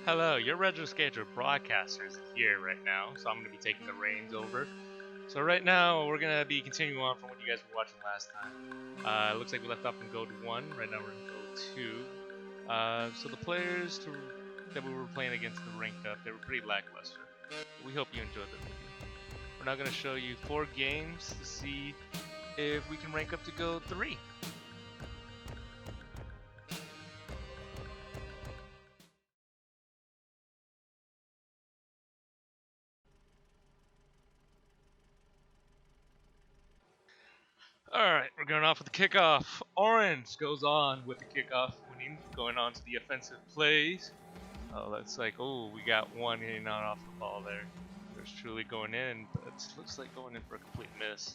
Hello, your Retro Skater broadcaster is here right now, so I'm going to be taking the reins over. So right now, we're going to be continuing on from what you guys were watching last time. It looks like we left off in Gold 1, right now we're in Gold 2. So the players that we were playing against the ranked up, they were pretty lackluster. We hope you enjoyed the video. We're now going to show you 4 games to see if we can rank up to Gold 3. Alright, we're going off with the kickoff. Orange goes on with the kickoff winning, going on to the offensive plays. Oh, that's like, oh, we got one hitting on off the ball there. There's truly going in, but it looks like going in for a complete miss.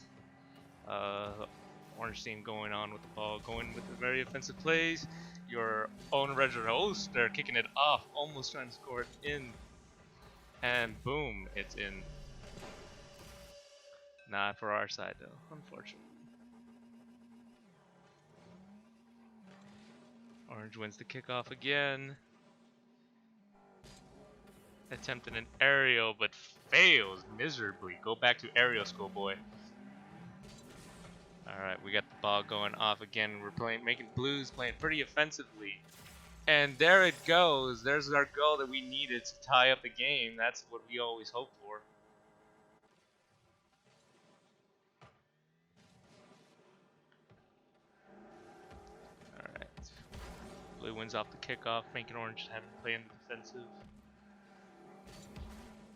Orange team going on with the ball, going with the very offensive plays. Your own Reginald Host, they're kicking it off, almost trying to score it in. And boom, it's in. Not for our side though, unfortunately. Orange wins the kickoff again. Attempted an aerial, but fails miserably. Go back to aerial, schoolboy. Alright, we got the ball going off again. We're making Blues playing pretty offensively. And there it goes. There's our goal that we needed to tie up the game. That's what we always hope for. Alright. Blue wins off the kickoff, making Orange have to play in the defensive.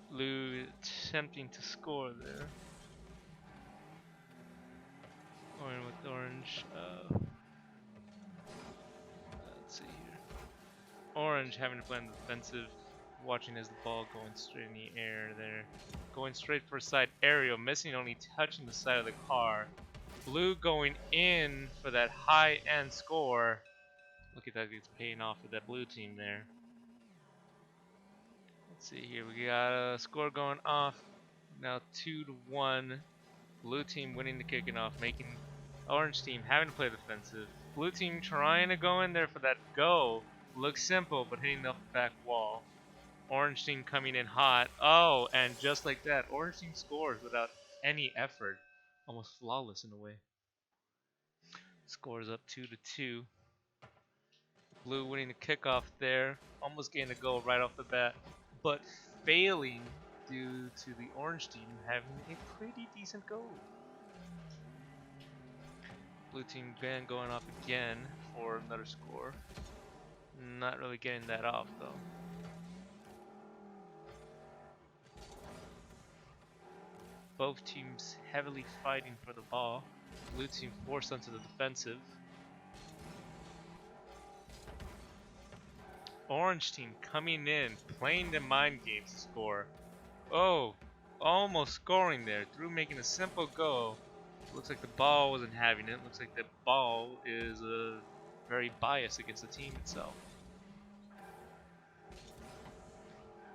Blue attempting to score there. Going with Orange. Let's see here. Orange having to play in the defensive, watching as the ball going straight in the air there. Going straight for a side aerial, missing, only touching the side of the car. Blue going in for that high-end score. Look at that, it's paying off with that blue team there. Let's see here, we got a score going off. Now 2-1. Blue team winning the kicking off, making Orange team having to play defensive. Blue team trying to go in there for that go. Looks simple, but hitting the back wall. Orange team coming in hot. Oh, and just like that, Orange team scores without any effort. Almost flawless in a way. Scores up 2-2. Blue winning the kickoff there. Almost getting a goal right off the bat, but failing due to the Orange team having a pretty decent goal. Blue team again going off again for another score. Not really getting that off though. Both teams heavily fighting for the ball. Blue team forced onto the defensive. Orange team coming in, playing the mind games to score. Oh, almost scoring there. Through making a simple goal. Looks like the ball wasn't having it. Looks like the ball is very biased against the team itself.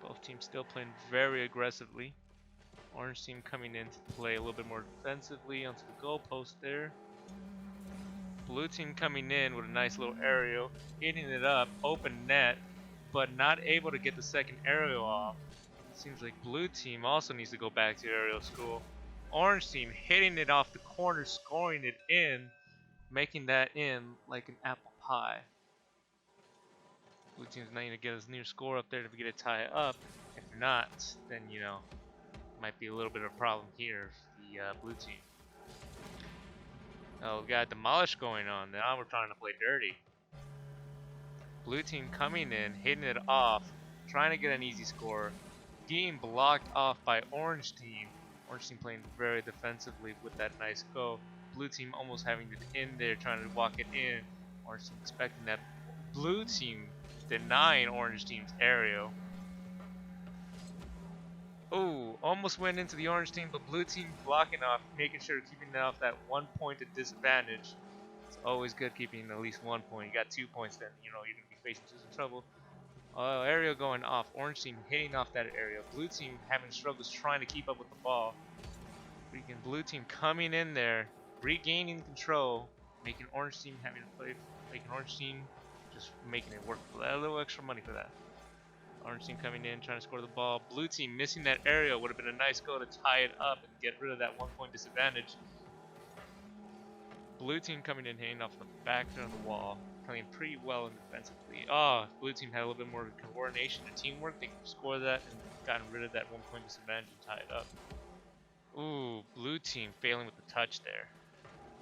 Both teams still playing very aggressively. Orange team coming in to play a little bit more defensively onto the goalpost there. Blue team coming in with a nice little aerial, hitting it up, open net, but not able to get the second aerial off. Seems like blue team also needs to go back to aerial school. Orange team hitting it off the corner, scoring it in, making that in like an apple pie. Blue team's not going to get his near score up there to get it tie up. If not, then you know, might be a little bit of a problem here for the blue team. Oh, we got demolish going on. Now we're trying to play dirty. Blue team coming in, hitting it off, trying to get an easy score. Getting blocked off by Orange team. Orange team playing very defensively with that nice go. Blue team almost having it in there, trying to walk it in. Orange team expecting that. Blue team denying Orange team's aerial. Oh, almost went into the Orange team, but blue team blocking off, making sure keeping off that 1 point at disadvantage. It's always good keeping at least 1 point. You got 2 points, then you know you're gonna be facing some trouble. Aerial going off. Orange team hitting off that area. Blue team having struggles trying to keep up with the ball. Freaking blue team coming in there, regaining control, making Orange team having to play, making Orange team just making it work. A little extra money for that. Orange team coming in, trying to score the ball. Blue team missing that aerial. Would have been a nice goal to tie it up and get rid of that 1-point disadvantage. Blue team coming in, hitting off the back of the wall, playing pretty well defensively. Oh, blue team had a little bit more coordination and teamwork. They could score that and gotten rid of that 1-point disadvantage and tie it up. Ooh, blue team failing with the touch there.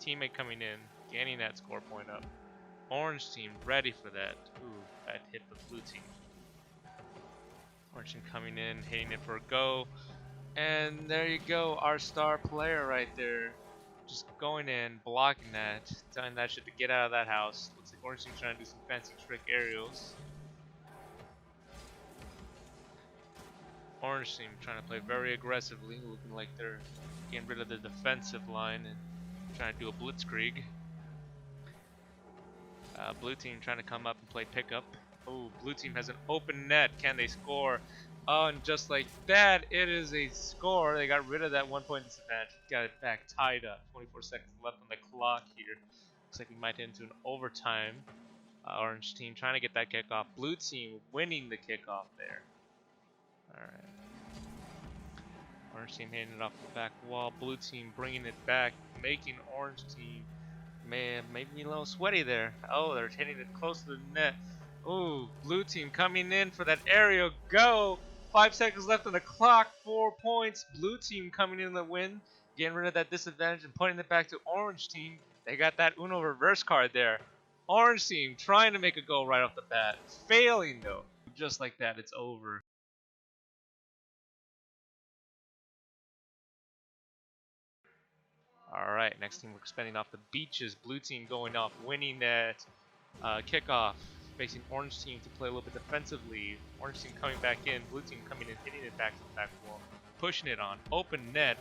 Teammate coming in, getting that score point up. Orange team ready for that. Ooh, bad hit the blue team. Orange team coming in, hitting it for a go. And there you go, our star player right there. Just going in, blocking that, telling that shit to get out of that house. Looks like Orange team's trying to do some fancy trick aerials. Orange team trying to play very aggressively, looking like they're getting rid of the defensive line and trying to do a blitzkrieg. Blue team trying to come up and play pickup. Oh, blue team has an open net. Can they score? Oh, and just like that, it is a score. They got rid of that 1-point disadvantage. Got it back tied up. 24 seconds left on the clock here. Looks like we might head into an overtime. Orange team trying to get that kickoff. Blue team winning the kickoff there. Alright. Orange team hitting it off the back wall. Blue team bringing it back, making orange team, man, maybe me a little sweaty there. Oh, they're hitting it close to the net. Ooh, blue team coming in for that aerial go. 5 seconds left on the clock, 4 points. Blue team coming in the win, getting rid of that disadvantage and putting it back to orange team. They got that Uno reverse card there. Orange team trying to make a goal right off the bat. Failing though. Just like that, it's over. Alright, next team we're spending off the beaches. Blue team going off, winning that kickoff. Facing orange team to play a little bit defensively. Orange team coming back in, blue team coming in, hitting it back to the back wall, pushing it on, open net,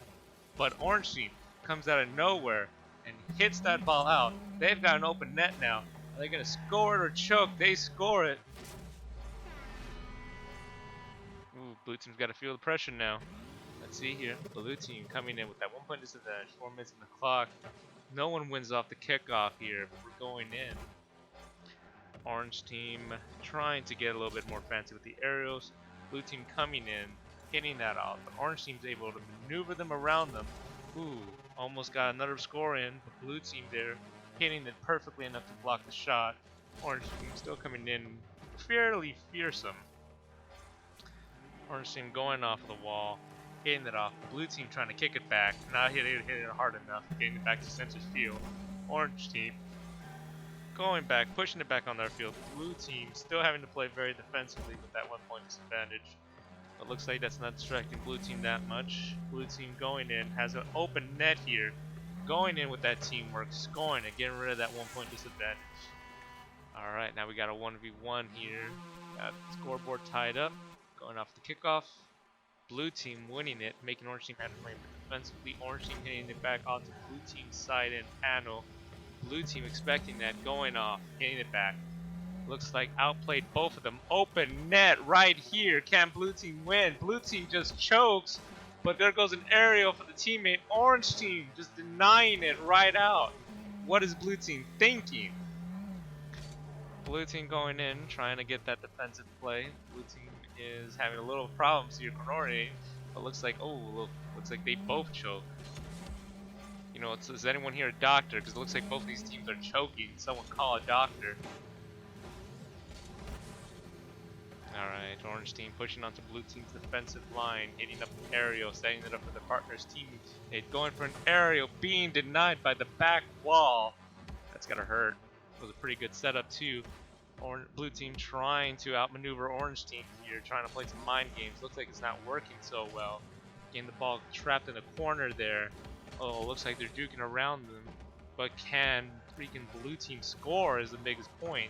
but orange team comes out of nowhere and hits that ball out. They've got an open net now. Are they going to score it or choke? They score it. Ooh, blue team's got to feel the pressure now. Let's see here. Blue team coming in with that 1-point disadvantage, 4 minutes on the clock. No one wins off the kickoff here, but we're going in. Orange team trying to get a little bit more fancy with the aerials. Blue team coming in, hitting that off. But orange team's able to maneuver them around them. Ooh, almost got another score in. But blue team there, hitting it perfectly enough to block the shot. Orange team still coming in fairly fearsome. Orange team going off the wall, hitting it off. Blue team trying to kick it back, not hitting it hard enough, getting it back to center field. Orange team going back, pushing it back on their field. Blue team still having to play very defensively with that 1-point disadvantage. But looks like that's not distracting blue team that much. Blue team going in, has an open net here. Going in with that teamwork, scoring and getting rid of that 1-point disadvantage. Alright, now we got a 1v1 here. Got the scoreboard tied up. Going off the kickoff. Blue team winning it, making orange team have to play defensively. Orange team hitting it back onto blue team's side and panel. Blue team expecting that, going off, hitting it back. Looks like outplayed both of them. Open net right here. Can blue team win? Blue team just chokes, but there goes an aerial for the teammate. Orange team just denying it right out. What is blue team thinking? Blue team going in, trying to get that defensive play. Blue team is having a little problems here coordinating, but looks like, looks like they both choke. You know, is anyone here a doctor? Because it looks like both of these teams are choking. Someone call a doctor. Alright, orange team pushing onto blue team's defensive line, hitting up an aerial, setting it up for the partner's teammate. Going for an aerial, being denied by the back wall. That's gotta hurt. It was a pretty good setup too. Blue team trying to outmaneuver orange team here, trying to play some mind games. Looks like it's not working so well. Getting the ball trapped in the corner there. Oh, looks like they're duking around them. But can freaking blue team score is the biggest point.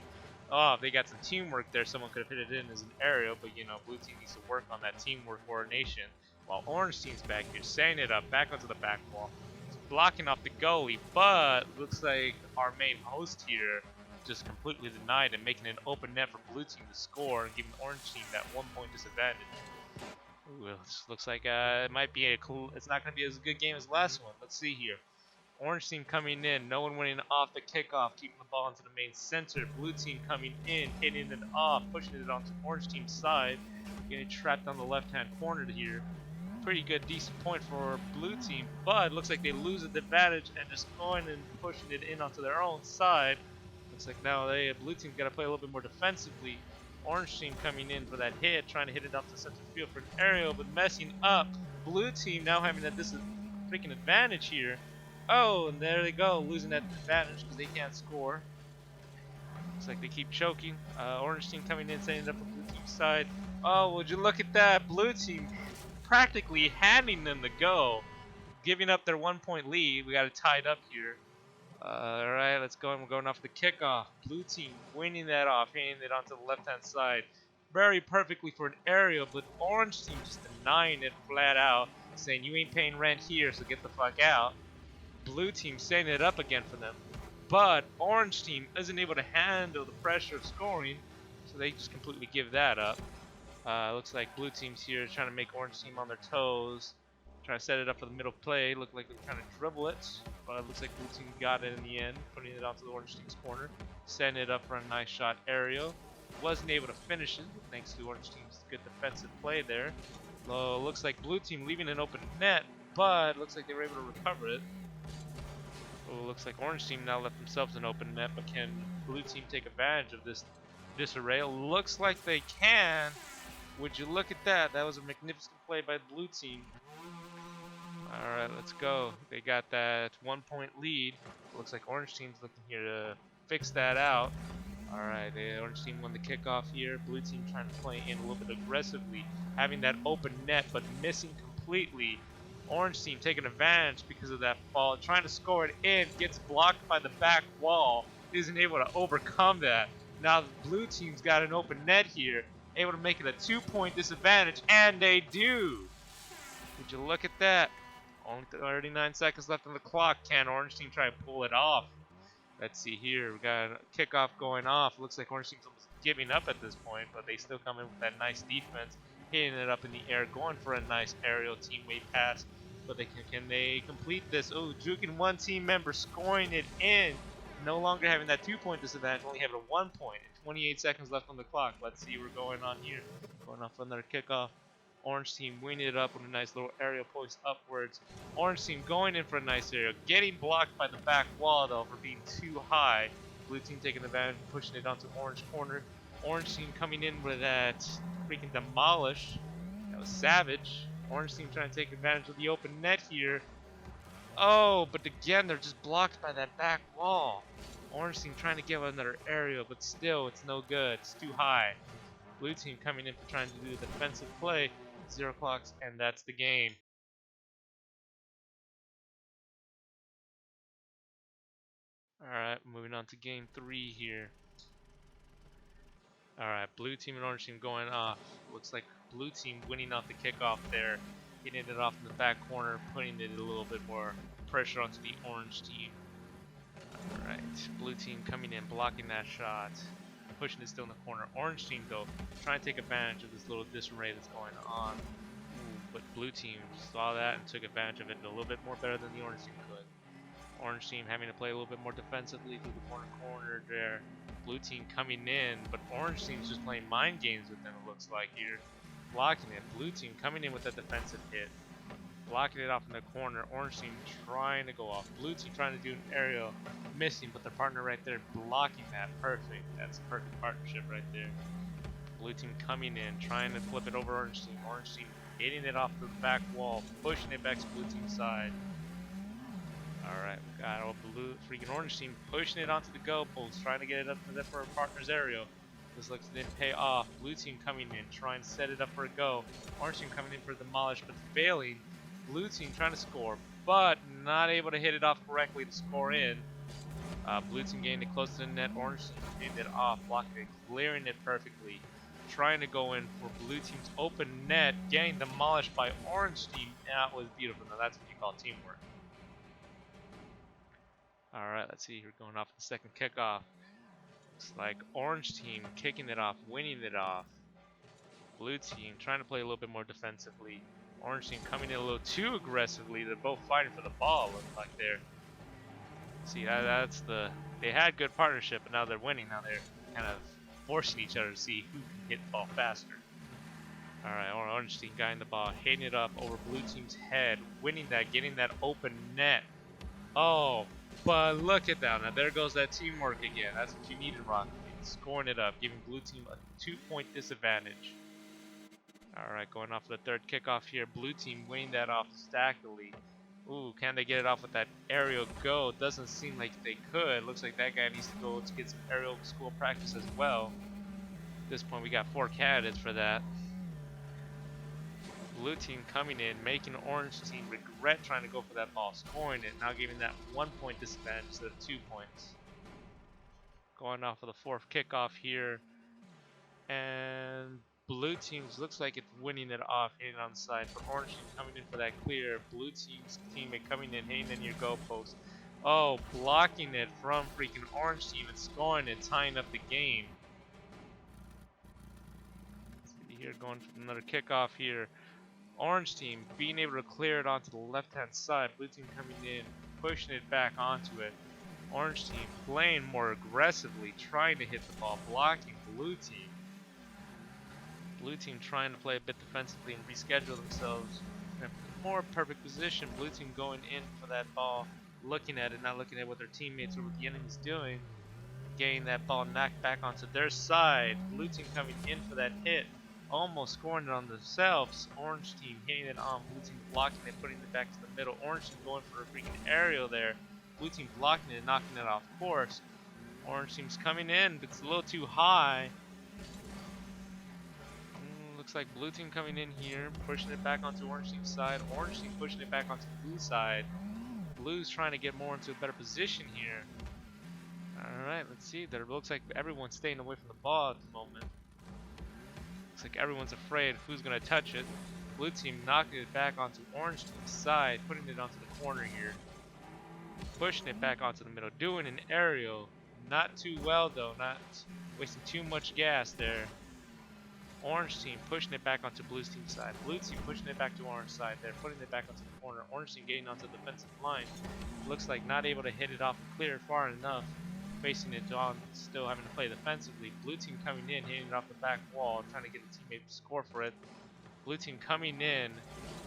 Oh, if they got some teamwork there, someone could have hit it in as an aerial, but you know, blue team needs to work on that teamwork coordination. While orange team's back here, setting it up back onto the back wall. It's blocking off the goalie, but looks like our main host here just completely denied and making an open net for blue team to score and giving orange team that 1-point disadvantage. Ooh, this looks like it might be it's not going to be as good game as the last one. Let's see here. Orange team coming in, no one winning off the kickoff, keeping the ball into the main center. Blue team coming in, hitting it off, pushing it onto orange team's side. getting trapped on the left-hand corner here. Pretty good, decent point for blue team, but looks like they lose the advantage and just going and pushing it in onto their own side. Looks like now blue team's got to play a little bit more defensively. Orange team coming in for that hit, trying to hit it off the center field for an aerial, but messing up. Blue team now having that this is freaking advantage here. Oh, and there they go, losing that advantage because they can't score. Looks like they keep choking. Orange team coming in, setting it up for blue team's side. Oh, would you look at that? Blue team practically handing them the go, giving up their 1-point lead. We got it tied up here. Alright, let's go. We're going off the kickoff. Blue team winning that off, hitting it onto the left-hand side. Very perfectly for an aerial, but orange team just denying it flat out, saying you ain't paying rent here, so get the fuck out. Blue team setting it up again for them. But orange team isn't able to handle the pressure of scoring, so they just completely give that up. Looks like blue team's here trying to make orange team on their toes. Trying to set it up for the middle play. Looked like they're trying to dribble it, but it looks like blue team got it in the end, putting it onto the orange team's corner. Setting it up for a nice shot aerial. Wasn't able to finish it thanks to orange team's good defensive play there. Looks like blue team leaving an open net, but looks like they were able to recover it. Looks like orange team now left themselves an open net, but can blue team take advantage of this disarray? Looks like they can. Would you look at that? That was a magnificent play by the blue team. Alright, let's go. They got that 1-point lead. Looks like orange team's looking here to fix that out. Alright, the orange team won the kickoff here. Blue team trying to play in a little bit aggressively, having that open net but missing completely. Orange team taking advantage because of that fall, trying to score it in, gets blocked by the back wall, isn't able to overcome that. Now the blue team's got an open net here, able to make it a 2-point disadvantage, and they do. Would you look at that? Only 39 seconds left on the clock. Can orange team try to pull it off? Let's see here. We got a kickoff going off. Looks like orange team's almost giving up at this point, but they still come in with that nice defense, hitting it up in the air, going for a nice aerial teammate pass. But can they complete this? Oh, juking one team member, scoring it in. No longer having that 2-point disadvantage, only having a 1 point. 28 seconds left on the clock. Let's see what's going on here. Going off another kickoff. Orange team winning it up with a nice little aerial post upwards. Orange team going in for a nice aerial. Getting blocked by the back wall though for being too high. Blue team taking advantage and pushing it onto orange corner. Orange team coming in with that freaking demolish. That was savage. Orange team trying to take advantage of the open net here. Oh, but again, they're just blocked by that back wall. Orange team trying to give another aerial, but still, it's no good. It's too high. Blue team coming in for trying to do the defensive play. 0 clocks, and that's the game. Alright, moving on to game 3 here. Alright, blue team and orange team going off. Looks like blue team winning off the kickoff there. Getting it off in the back corner, putting it a little bit more pressure onto the orange team. Alright, blue team coming in, blocking that shot. Pushing it still in the corner. Orange team, though, trying to take advantage of this little disarray that's going on. But blue team saw that and took advantage of it a little bit more better than the orange team could. Orange team having to play a little bit more defensively through the corner there. Blue team coming in, but orange team's just playing mind games with them, it looks like here. Blocking it. Blue team coming in with a defensive hit. Blocking it off in the corner. Orange team trying to go off. Blue team trying to do an aerial. Missing, but their partner right there blocking that. Perfect. That's a perfect partnership right there. Blue team coming in, trying to flip it over orange team. Orange team hitting it off the back wall, pushing it back to blue team side. Alright, we got our blue, freaking orange team pushing it onto the goal post, trying to get it up to the for a partner's aerial. This looks didn't pay off. Blue team coming in, trying to set it up for a go. Orange team coming in for a demolish, but failing. Blue team trying to score, but not able to hit it off correctly to score in. Blue team getting it close to the net. Orange team hitting it off, blocking it, clearing it perfectly. Trying to go in for blue team's open net, getting demolished by orange team. That was beautiful. Now that's what you call teamwork. Alright, let's see. We're going off the second kickoff. Looks like orange team kicking it off, winning it off. Blue team trying to play a little bit more defensively. Orange team coming in a little too aggressively. They're both fighting for the ball, looks like they're. See, that's the. They had good partnership, but now they're winning. Now they're kind of forcing each other to see who can hit the ball faster. Alright, orange team guiding the ball, hitting it up over blue team's head, winning that, getting that open net. Oh, but look at that. Now there goes that teamwork again. That's what you need in Rocket League. Scoring it up, giving blue team a 2-point disadvantage. Alright, going off the third kickoff here. Blue team winning that off stackily. Ooh, can they get it off with that aerial go? Doesn't seem like they could. Looks like that guy needs to go to get some aerial school practice as well. At this point, we got 4 candidates for that. Blue team coming in, making orange team regret trying to go for that ball, scoring it, now giving that 1-point disadvantage instead of 2 points. Going off of the 4th kickoff here, and blue teams looks like it's winning it off, hitting on the side, but orange team coming in for that clear. Blue team's teammate coming in, hitting in your goal post. Oh, blocking it from freaking orange team and scoring it, tying up the game. Let's see here, going for another kickoff here. Orange team being able to clear it onto the left-hand side. Blue team coming in, pushing it back onto it. Orange team playing more aggressively, trying to hit the ball, blocking blue team. Blue team trying to play a bit defensively and reschedule themselves in a more perfect position. Blue team going in for that ball, looking at it, not looking at what their teammates or what the enemy's doing. Getting that ball knocked back onto their side. Blue team coming in for that hit. Almost scoring it on themselves. Orange team hitting it on. Blue team blocking it, putting it back to the middle. Orange team going for a freaking aerial there. Blue team blocking it, knocking it off course. Orange team's coming in, but it's a little too high. Looks like blue team coming in here, pushing it back onto orange team's side. Orange team pushing it back onto the blue side. Blue's trying to get more into a better position here. Alright, let's see. There looks like everyone's staying away from the ball at the moment. Looks like everyone's afraid of who's going to touch it. Blue team knocking it back onto orange team's side, putting it onto the corner here. Pushing it back onto the middle, doing an aerial. Not too well though, not wasting too much gas there. Orange team pushing it back onto blue team's side. Blue team pushing it back to orange side there, putting it back onto the corner. Orange team getting onto the defensive line. Looks like not able to hit it off and clear it far enough. Facing it on, still having to play defensively. Blue team coming in, hitting it off the back wall, trying to get the teammate to score for it. Blue team coming in.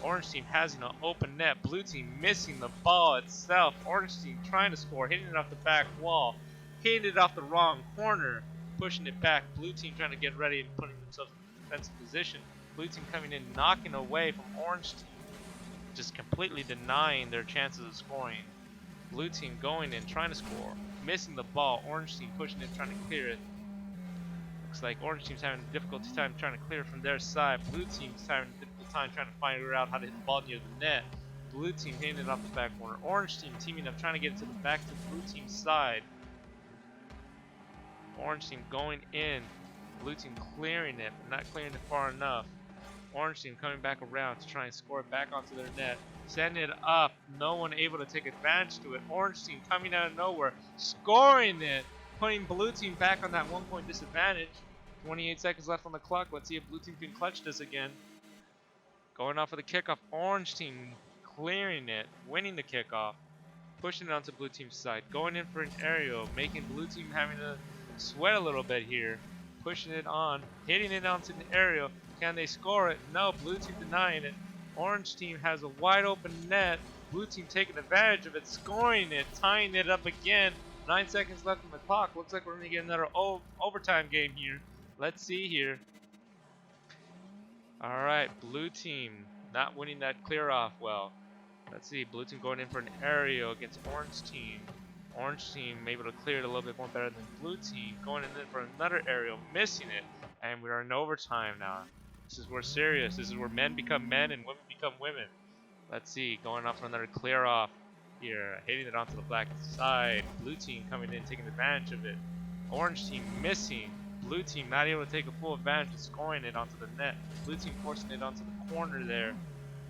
Orange team has an open net. Blue team missing the ball itself. Orange team trying to score, hitting it off the back wall, hitting it off the wrong corner, pushing it back. Blue team trying to get ready and putting themselves in a defensive position. Blue team coming in, knocking away from orange team, just completely denying their chances of scoring. Blue team going in, trying to score, missing the ball. Orange team pushing it, trying to clear it. Looks like orange team's having a difficult time trying to clear it from their side. Blue team's having a difficult time trying to figure out how to hit the ball near the net. Blue team hitting it off the back corner. Orange team teaming up, trying to get it to the back to the blue team's side. Orange team going in. Blue team clearing it, but not clearing it far enough. Orange team coming back around to try and score it back onto their net. Sending it up. No one able to take advantage to it. Orange team coming out of nowhere. Scoring it. Putting blue team back on that 1-point disadvantage. 28 seconds left on the clock. Let's see if blue team can clutch this again. Going off of the kickoff. Orange team clearing it. Winning the kickoff. Pushing it onto blue team's side. Going in for an aerial. Making blue team having to sweat a little bit here. Pushing it on. Hitting it onto the aerial. Can they score it? No. Blue team denying it. Orange team has a wide open net. Blue team taking advantage of it. Scoring it. Tying it up again. 9 seconds left on the clock. Looks like we're going to get another overtime game here. Let's see here. Alright, blue team not winning that clear off well. Let's see, blue team going in for an aerial against orange team. Orange team able to clear it a little bit more better than blue team. Going in for another aerial, missing it. And we are in overtime now. This is where serious. This is where men become men and women become women. Let's see, going off for another clear off here. Hitting it onto the black side. Blue team coming in, taking advantage of it. Orange team missing. Blue team not able to take a full advantage of scoring it onto the net. Blue team forcing it onto the corner there.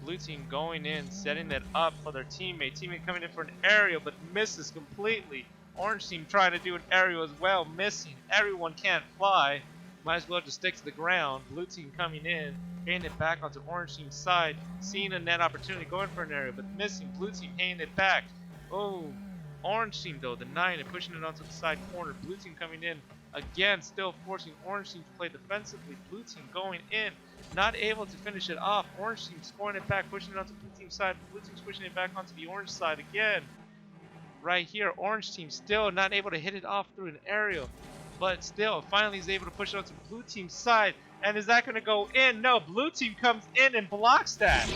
Blue team going in, setting it up for their teammate. Teammate coming in for an aerial, but misses completely. Orange team trying to do an aerial as well, missing. Everyone can't fly. Might as well just stick to the ground. Blue team coming in, hitting it back onto orange team's side. Seeing a net opportunity, going for an aerial, but missing. Blue team hitting it back. Oh, orange team though, denying it, pushing it onto the side corner. Blue team coming in, Again, still forcing orange team to play defensively. Blue team going in, not able to finish it off. Orange team scoring it back, pushing it onto blue team side. Blue team's pushing it back onto the orange side again. Right here, orange team still not able to hit it off through an aerial, but still finally is able to push it onto blue team's side. And is that going to go in? No, blue team comes in and blocks that.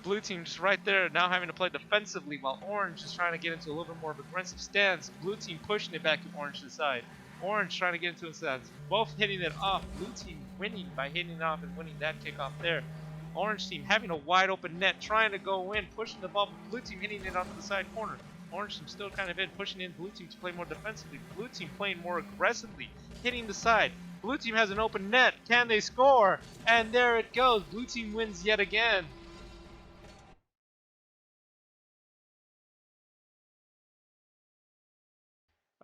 Blue team just right there now having to play defensively while orange is trying to get into a little bit more of an aggressive stance. Blue team pushing it back to orange's side. Orange trying to get into a stance. Both hitting it off. Blue team winning by hitting it off and winning that kickoff there. Orange team having a wide open net, trying to go in, pushing the ball. Blue team hitting it onto the side corner. Orange team still kind of in, pushing in blue team to play more defensively. Blue team playing more aggressively, hitting the side. Blue team has an open net. Can they score? And there it goes. Blue team wins yet again.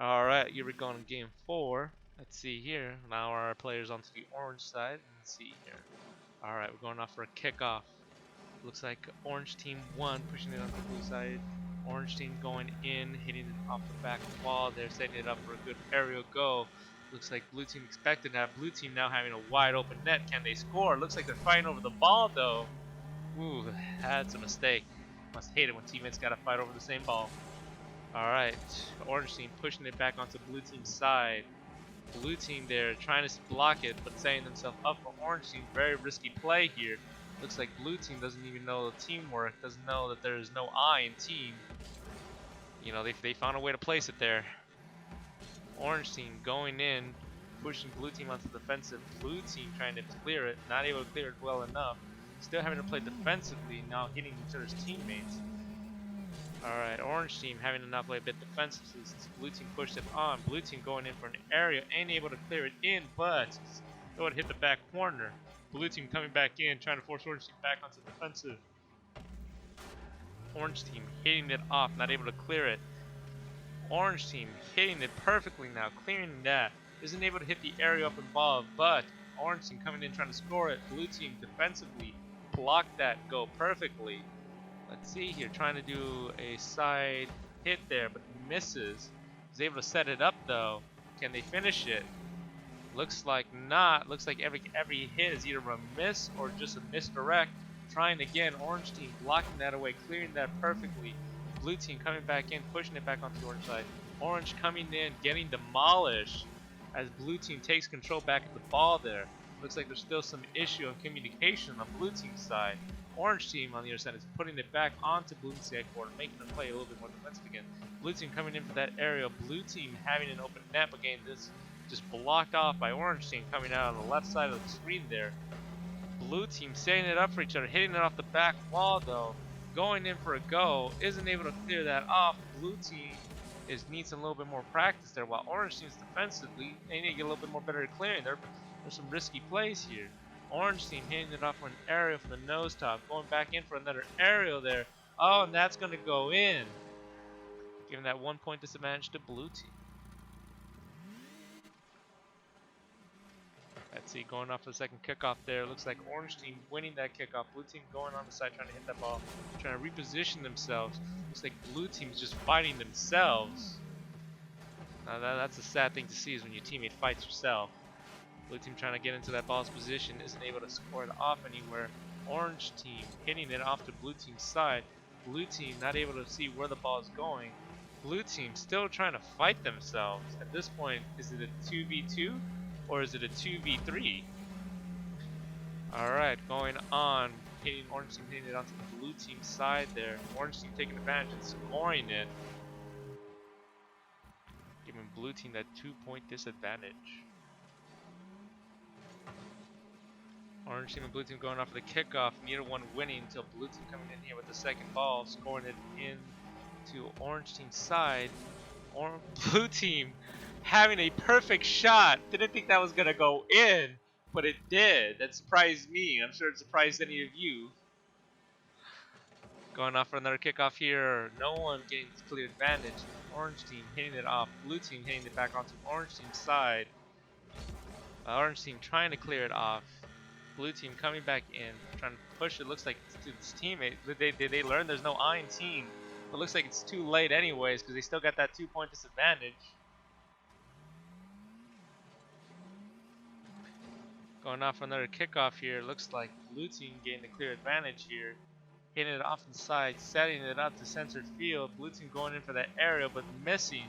Alright, here we go in game 4. Let's see here. Now our players onto the orange side. Let's see here. Alright, we're going off for a kickoff. Looks like orange team won, pushing it on the blue side. Orange team going in, hitting it off the back wall. They're setting it up for a good aerial go. Looks like blue team expected that. Blue team now having a wide open net. Can they score? Looks like they're fighting over the ball though. Ooh, that's a mistake. Must hate it when teammates gotta fight over the same ball. Alright, orange team pushing it back onto blue team's side. Blue team there trying to block it, but setting themselves up for orange team. Very risky play here. Looks like blue team doesn't even know the teamwork, doesn't know that there is no I in team. You know, they found a way to place it there. Orange team going in, pushing blue team onto the defensive. Blue team trying to clear it, not able to clear it well enough. Still having to play defensively, now hitting each other's teammates. Alright, orange team having to now play a bit defensively since blue team pushed it on. Blue team going in for an area, ain't able to clear it in, but it would hit the back corner. Blue team coming back in, trying to force orange team back onto defensive. Orange team hitting it off, not able to clear it. Orange team hitting it perfectly now, clearing that. Isn't able to hit the area up above, but orange team coming in trying to score it. Blue team defensively blocked that go perfectly. Let's see here, trying to do a side hit there, but misses. Is able to set it up though. Can they finish it? Looks like not. Looks like every hit is either a miss or just a misdirect. Trying again, orange team blocking that away, clearing that perfectly. Blue team coming back in, pushing it back onto the orange side. Orange coming in, getting demolished as blue team takes control back of the ball there. Looks like there's still some issue of communication on blue team's side. Orange team on the other side is putting it back onto blue team's side corner, making them play a little bit more defensive again. Blue team coming in for that aerial. Blue team having an open net, but again, this just blocked off by orange team coming out on the left side of the screen there. Blue team setting it up for each other, hitting it off the back wall though. Going in for a go, isn't able to clear that off. Blue team needs a little bit more practice there, while orange team's defensively, they need to get a little bit more better at clearing. There's some risky plays here. Orange team hitting it off for an aerial for the nose top, going back in for another aerial there. Oh, and that's going to go in, giving that 1 point disadvantage to blue team. Let's see, going off the second kickoff there. Looks like orange team winning that kickoff. Blue team going on the side trying to hit that ball, trying to reposition themselves. Looks like blue team is just fighting themselves. Now that's a sad thing to see, is when your teammate fights yourself. Blue team trying to get into that ball's position, isn't able to score it off anywhere. Orange team hitting it off to blue team's side. Blue team not able to see where the ball is going. Blue team still trying to fight themselves. At this point, is it a 2v2 or is it a 2v3? Alright, going on. Hitting orange team, hitting it onto the blue team side there. Orange team taking advantage and scoring it, giving blue team that 2-point disadvantage. Orange team and blue team going off for the kickoff, neither one winning until blue team coming in here with the second ball, scoring it in to orange team's side. Blue team having a perfect shot. Didn't think that was gonna go in, but it did. That surprised me. I'm sure it surprised any of you. Going off for another kickoff here. No one getting this clear advantage. Orange team hitting it off. Blue team hitting it back onto orange team's side. Orange team trying to clear it off. Blue team coming back in, trying to push it. Looks like it's to this teammate. Did they learn there's no I in team? It looks like it's too late anyways because they still got that 2-point disadvantage. Going off for another kickoff here. Looks like blue team getting the clear advantage here. Hitting it off the side, setting it up to centered field. Blue team going in for that aerial, but missing.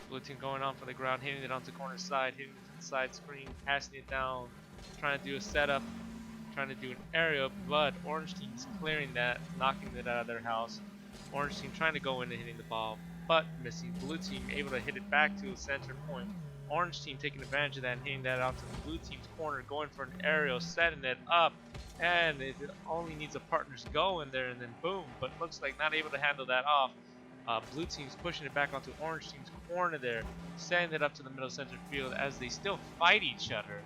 Blue team going on for the ground, hitting it onto corner side, hitting it to the side screen, passing it down, trying to do a setup, trying to do an aerial, but orange team is clearing that, knocking it out of their house. Orange team trying to go in and hitting the ball, but missing. Blue team able to hit it back to a center point. Orange team taking advantage of that and hitting that out to the blue team's corner, going for an aerial, setting it up, and it only needs a partner's go in there and then boom, but looks like not able to handle that off. Blue team's pushing it back onto orange team's corner there, setting it up to the middle center field as they still fight each other.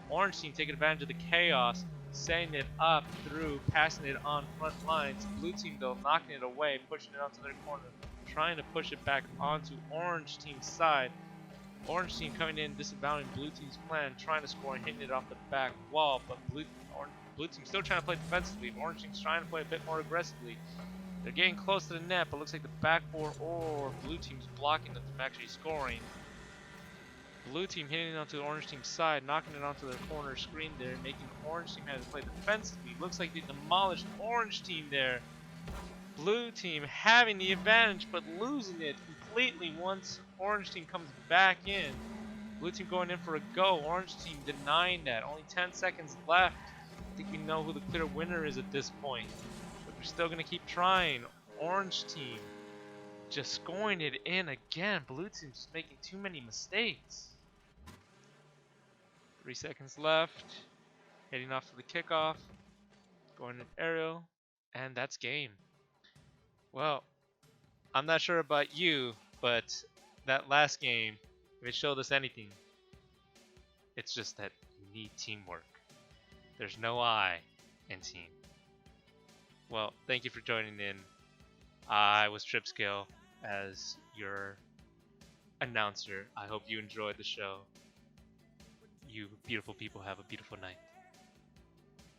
Orange team taking advantage of the chaos, setting it up through, passing it on front lines. Blue team though knocking it away, pushing it onto their corner, trying to push it back onto orange team's side. Orange team coming in, disavowing blue team's plan, trying to score and hitting it off the back wall, but blue team still trying to play defensively. Orange team's trying to play a bit more aggressively. They're getting close to the net, but looks like the backboard or blue team's blocking them from actually scoring. Blue team hitting it onto the orange team's side, knocking it onto their corner screen there, making orange team have to play defensively. Looks like they demolished orange team there. Blue team having the advantage, but losing it completely once orange team comes back in. Blue team going in for a go. Orange team denying that. Only 10 seconds left. I think we know who the clear winner is at this point. But we're still going to keep trying. Orange team just scoring it in again. Blue team's just making too many mistakes. 3 seconds left. Heading off to the kickoff. Going in aerial. And that's game. Well, I'm not sure about you, but that last game, if it showed us anything, it's just that you need teamwork. There's no I in team. Well, thank you for joining in. I was Tripscale as your announcer. I hope you enjoyed the show. You beautiful people have a beautiful night.